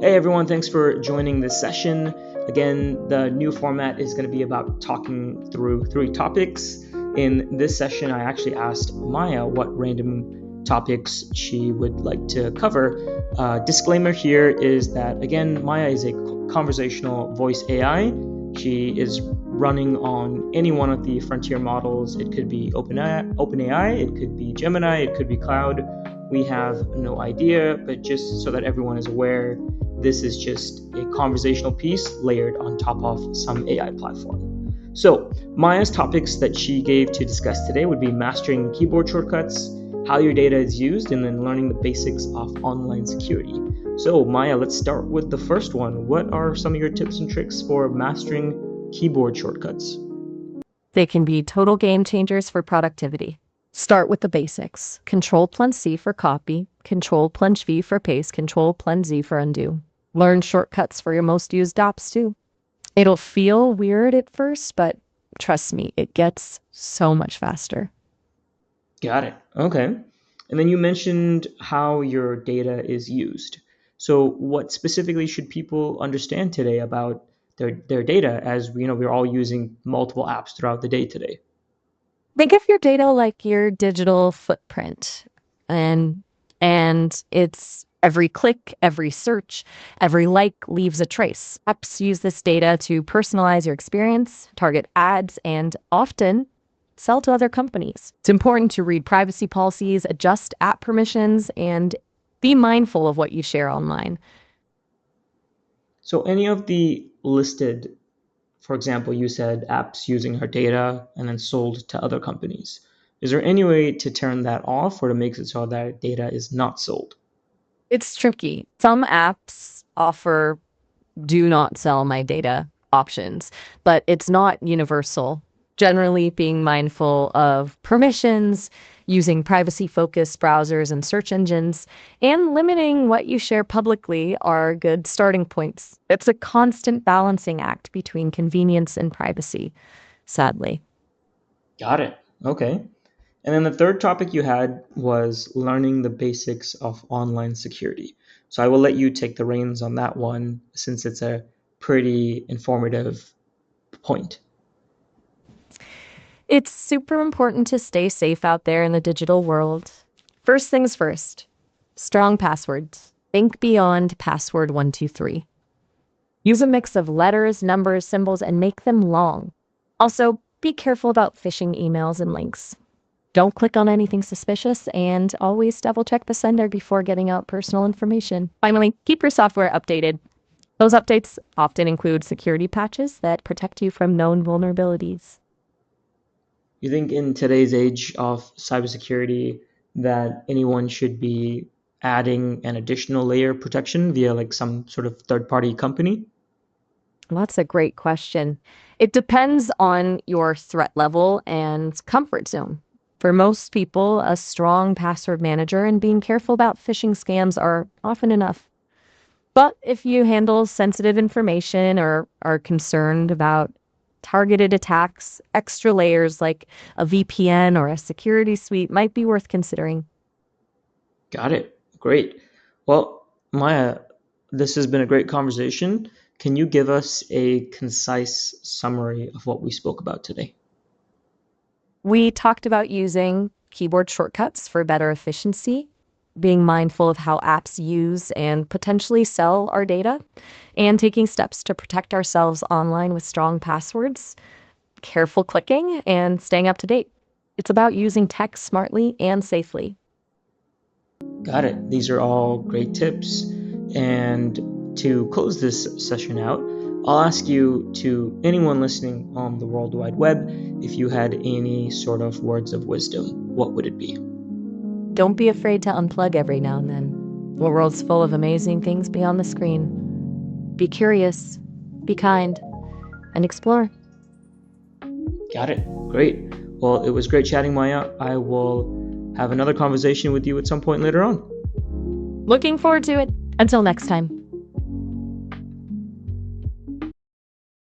Hey everyone, thanks for joining this session. Again, the new format is going to be about talking through 3 topics. In this session, I actually asked Maya what random topics she would like to cover. Disclaimer here is that, again, Maya is a conversational voice AI. She is running on any one of the frontier models. It could be OpenAI, it could be Gemini, it could be Cloud. We have no idea, but just so that everyone is aware, this is just a conversational piece layered on top of some AI platform. So Maya's topics that she gave to discuss today would be mastering keyboard shortcuts, how your data is used, and then learning the basics of online security. So Maya, let's start with the first one. What are some of your tips and tricks for mastering keyboard shortcuts? They can be total game changers for productivity. Start with the basics. Control+C for copy, Control+V for paste, Control+Z for undo. Learn shortcuts for your most used apps too. It'll feel weird at first, but trust me, it gets so much faster. Got it. Okay. And then you mentioned how your data is used. So what specifically should people understand today about their data, as we're all using multiple apps throughout the day today? Think of your data like your digital footprint, and it's every click, every search, every like leaves a trace. Apps use this data to personalize your experience, target ads, and often sell to other companies. It's important to read privacy policies, adjust app permissions, and be mindful of what you share online. So any of the listed, for example, you said apps using her data and then sold to other companies. Is there any way to turn that off or to make it so that data is not sold? It's tricky. Some apps offer do not sell my data options, but it's not universal. Generally, being mindful of permissions, using privacy-focused browsers and search engines, and limiting what you share publicly are good starting points. It's a constant balancing act between convenience and privacy, sadly. Got it. Okay. And then the third topic you had was learning the basics of online security. So I will let you take the reins on that one since it's a pretty informative point. It's super important to stay safe out there in the digital world. First things first, strong passwords. Think beyond password 123. Use a mix of letters, numbers, symbols, and make them long. Also, be careful about phishing emails and links. Don't click on anything suspicious, and always double check the sender before getting out personal information. Finally, keep your software updated. Those updates often include security patches that protect you from known vulnerabilities. You think in today's age of cybersecurity that anyone should be adding an additional layer of protection via like some sort of third-party company? Well, that's a great question. It depends on your threat level and comfort zone. For most people, a strong password manager and being careful about phishing scams are often enough. But if you handle sensitive information or are concerned about targeted attacks, extra layers like a VPN or a security suite might be worth considering. Got it. Great. Well, Maya, this has been a great conversation. Can you give us a concise summary of what we spoke about today? We talked about using keyboard shortcuts for better efficiency, being mindful of how apps use and potentially sell our data, and taking steps to protect ourselves online with strong passwords, careful clicking, and staying up to date. It's about using tech smartly and safely. Got it. These are all great tips. And to close this session out, I'll ask you, to anyone listening on the World Wide Web, if you had any sort of words of wisdom, what would it be? Don't be afraid to unplug every now and then. The world's full of amazing things beyond the screen. Be curious, be kind, and explore. Got it. Great. Well, it was great chatting, Maya. I will have another conversation with you at some point later on. Looking forward to it. Until next time.